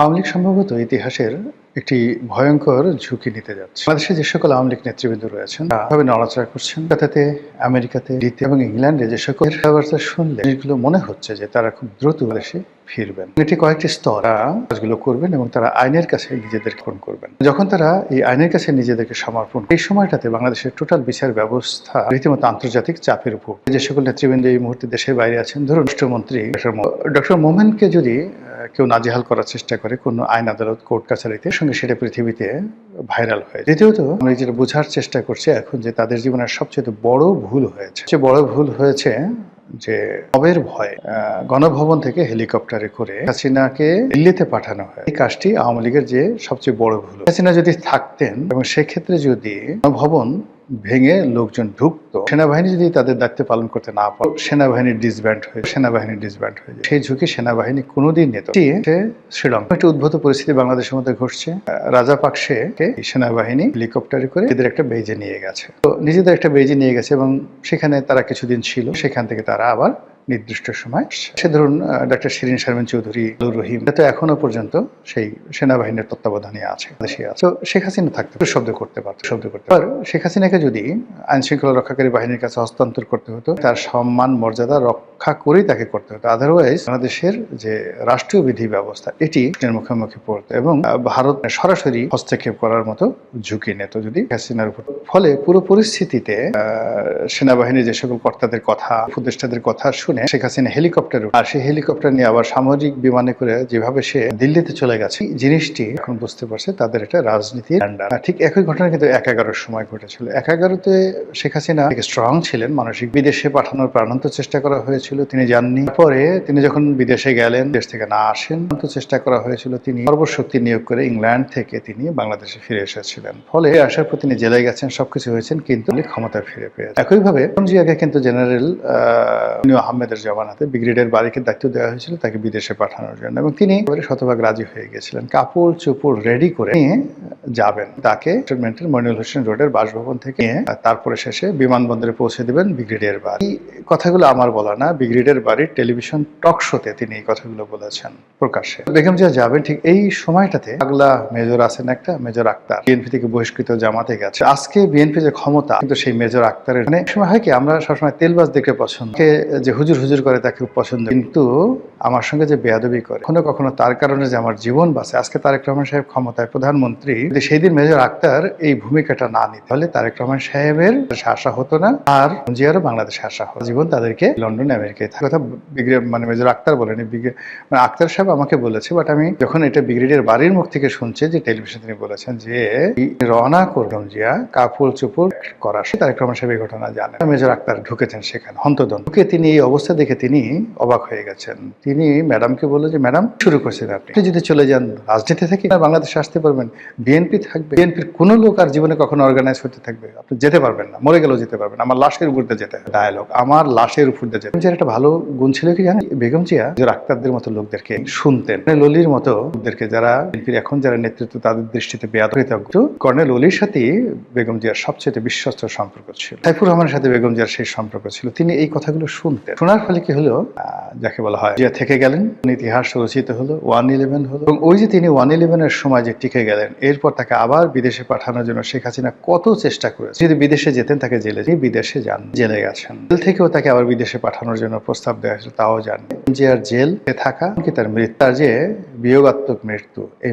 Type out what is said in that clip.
আওয়ামী লীগ সম্ভবত ইতিহাসের একটি ভয়ঙ্কর ঝুঁকি নিতে যাচ্ছে। বাংলাদেশে যে সকল আওয়ামী লীগ নেতৃবৃন্দ রয়েছেন তারা নড়াচড়া করছেন। তাতে আমেরিকাতে, এবং ইংল্যান্ডে যে সকল কথাবার্তা শুনলে যেগুলো মনে হচ্ছে যে তারা খুব দ্রুত দেশে ফিরবেন। এটি কয়েকটি স্তর কাজগুলো করবেন এবং তারা আইনের কাছে নিজেদেরকে সমর্পণ করবেন। যখন তারা এই আইনের কাছে নিজেদেরকে সমর্পণ এই সময়টাতে বাংলাদেশের টোটাল বিচার ব্যবস্থা রীতিমতো আন্তর্জাতিক চাপের উপর। যে সকল নেতৃবৃন্দ এই মুহূর্তে দেশের বাইরে আছেন, ধরুন রাষ্ট্রমন্ত্রী ডক্টর মোমেনকে যদি কেউ নাজেহাল করার চেষ্টা করে কোনো আইন আদালত কোর্ট কাছারিতে, সঙ্গে সেটা পৃথিবীতে ভাইরাল হয়। দ্বিতীয়ত আমরা যেটা বোঝার চেষ্টা করছি এখন যে তাদের জীবনের সবচেয়ে বড় ভুল হয়েছে, সবচেয়ে বড় ভুল হয়েছে যে মবের ভয়ে গণভবন থেকে হেলিকপ্টারে করে হাসিনাকে দিল্লিতে পাঠানো হয়। এই কাজটি আওয়ামী লীগের যে সবচেয়ে বড় ভুল। হাসিনা যদি থাকতেন এবং সেক্ষেত্রে যদি গণভবন ভেঙে লোকজন ঢুকতো, সেনাবাহিনী যদি তাদের দায়িত্ব পালন করতে না পারে, সেনাবাহিনীর ডিসব্যান্ড হয়ে যায়। সেই ঝুঁকি সেনাবাহিনী কোনোদিন নিত। শ্রীলঙ্কা একটা উদ্ভূত পরিস্থিতি বাংলাদেশের মধ্যে ঘটছে। রাজাপাকসেকে সেনাবাহিনী হেলিকপ্টারে করে এদের একটা বেজে নিয়ে গেছে। তো নিজেদের একটা বেজে নিয়ে গেছে এবং সেখানে তারা কিছুদিন ছিল। সেখান থেকে তারা আবার নির্দিষ্ট সময় সে ধরুন ডক্টর শিরিন শারমিন চৌধুরী, রহিম তো এখনো পর্যন্ত সেই সেনাবাহিনীর তত্ত্বাবধানে আছে। তো শেখ হাসিনা থাকতে শব্দ করতে পারত। শেখ হাসিনাকে যদি আইন শৃঙ্খলা রক্ষাকারী বাহিনীর কাছে হস্তান্তর করতে হতো, তার সম্মান মর্যাদা রক্ষা করেই তাকে করতে হতো। আদারওয়াইজ বাংলাদেশের যে রাষ্ট্রীয় বিধি ব্যবস্থা এটি মুখোমুখি পড়তো এবং ভারত সরাসরি হস্তক্ষেপ করার মতো ঝুঁকি নিত যদি হাসিনার উপর। ফলে পুরো পরিস্থিতিতে সেনাবাহিনীর যে সকল কর্তাদের কথা, উপদেষ্টাদের কথা শুনে শেখ হাসিনা হেলিকপ্টার, আর সেই হেলিকপ্টার নিয়ে আবার সামরিক বিমানে করে যেভাবে সে দিল্লিতে চলে গেছে, জিনিসটি এখন বুঝতে পারছে তাদের একটা রাজনীতির আন্ডার। ঠিক একই ঘটনা কিন্তু ১/১১-র সময় ঘটেছিল। ১/১১-তে শেখ হাসিনা স্ট্রং ছিলেন, মানসিক বিদেশে পাঠানোর প্রাণান্ত চেষ্টা করা হয়েছিল, তিনি যাননি। পরে তিনি যখন বিদেশে গেলেন, দেশ থেকে না আসেন, চেষ্টা করা হয়েছিল, তিনি সর্বশক্তি নিয়োগ করে ইংল্যান্ড থেকে তিনি বাংলাদেশে ফিরে এসেছিলেন। ফলে আসার পর তিনি জেলায় গেছেন, সবকিছু হয়েছেন, কিন্তু ক্ষমতায় ফিরে পেয়েছেন। একইভাবে জিয়াকে কিন্তু জেনারেল আহমেদের জমানাতে ব্রিগেডিয়ার বারিকের দায়িত্ব দেওয়া হয়েছিল তাকে বিদেশে পাঠানোর জন্য, এবং তিনি শতভাগ রাজি হয়ে গেছিলেন। কাপড় চোপড় রেডি করে নিয়ে যাবেন, তাকে ক্যান্টনমেন্টের মনিউল হোসেন রোডের বাসভবন থেকে তারপরে শেষে বিমানবন্দরে পৌঁছে দেবেন ব্রিগেডিয়ার বাড়ি। এই কথাগুলো আমার বলা না, ব্রিগেডিয়ার বাড়ির টেলিভিশন টক শোতে তিনি এই কথাগুলো বলেছেন প্রকাশ্যে। বেগম জিয়া যাবেন ঠিক এই সময়টাতে পাগলা মেজর আছেন একটা, মেজর আক্তার, বিএনপি থেকে বহিষ্কৃত, জামাতে গেছে। আজকে বিএনপি যে ক্ষমতা, কিন্তু সেই মেজর আক্তারের মানে সময় হয় কি, আমরা সবসময় তেলবাজ দেখে পছন্দ, যে হুজুর হুজুর করে তাকে খুব পছন্দ, কিন্তু আমার সঙ্গে যে বেয়াদবি করে কখনো কখনো তার কারণে যে আমার জীবন বাঁচে। আজকে তারেক রহমান সাহেব ক্ষমতায়, প্রধানমন্ত্রী, যদি সেই দিন মেজর আক্তার এই ভূমিকাটা না নিতে, তাহলে তারেক রহমান সাহেবের আসা হতো না, আর জিয়ারও বাংলাদেশে আসা হতো। জীবন তাদেরকে লন্ডন আমেরিকায় থাকে। কথা মানে মেজর আক্তার বলেনি, মানে আক্তার সাহেব আমাকে বলেছে, বাট আমি যখন এটা ব্রিগেডিয়ার বাড়ির মুখ থেকে শুনছি যে টেলিভিশন, তিনি বলেছেন যে রওনা করলাম জিয়া কাপড় চোপড় করা, সে তারেক রহমান সাহেব এই ঘটনা জানেন। মেজর আক্তার ঢুকেছেন সেখানে হন্তদন্ত, ঢুকে তিনি এই অবস্থা দেখে তিনি অবাক হয়ে গেছেন। তিনি ম্যাডামকে বললেন যে ম্যাডাম, শুরু করছেন আপনি যদি চলে যান রাজনীতি থেকে বাংলাদেশে আসতে পারবেন, বিএনপি থাকবে, বিএনপির কোনো লোক আর জীবনে কখনো অর্গানাইজ হতে থাকবে, আপনি যেতে পারবেন না, মরে গেলেও যেতে পারবেন, আমার লাশের উপর দিয়ে যেতে। ডায়ালগ, আমার লাশের উপর দিয়ে যেতে। একটা ভালো গুণ ছিল কি জানেন, বেগম জিয়া যে আক্তারদের মতো লোকদেরকে শুনতেন, ললির মতো লোকদেরকে, যারা বিএনপির এখন যারা নেতৃত্ব, তাদের দৃষ্টিতে বেয়াদবিতজ্ঞ, কর্নেল অলির সাথে বেগম জিয়ার সবচেয়ে বিশ্বস্ত সম্পর্ক ছিল। সাইফুর রহমানের সাথে বেগম জিয়ার সেই সম্পর্ক ছিল। তিনি এই কথাগুলো শুনতেন। শোনার ফলে কি হলো, যাকে বলা হয় জিয়া থেকে গেলেন, ইতিহাস রচিত হলো, 1/11 হলো, এবং ওই যে তিনি 1/11-এর সময় যে টিকে গেলেন, এরপর তাকে আবার বিদেশে পাঠানোর জন্য শেখ হাসিনা কত চেষ্টা করেছে। যদি বিদেশে যেতেন, তাকে জেলে, বিদেশে যান, জেলে গেছেন, জেল থেকেও তাকে আবার বিদেশে পাঠানোর জন্য প্রস্তাব দেওয়া হয়েছিল, তাও জানেন। জিয়ার জেল থাকা কি তার মৃত্যু, তার যে বিয়োগাত্মক মৃত্যু, এই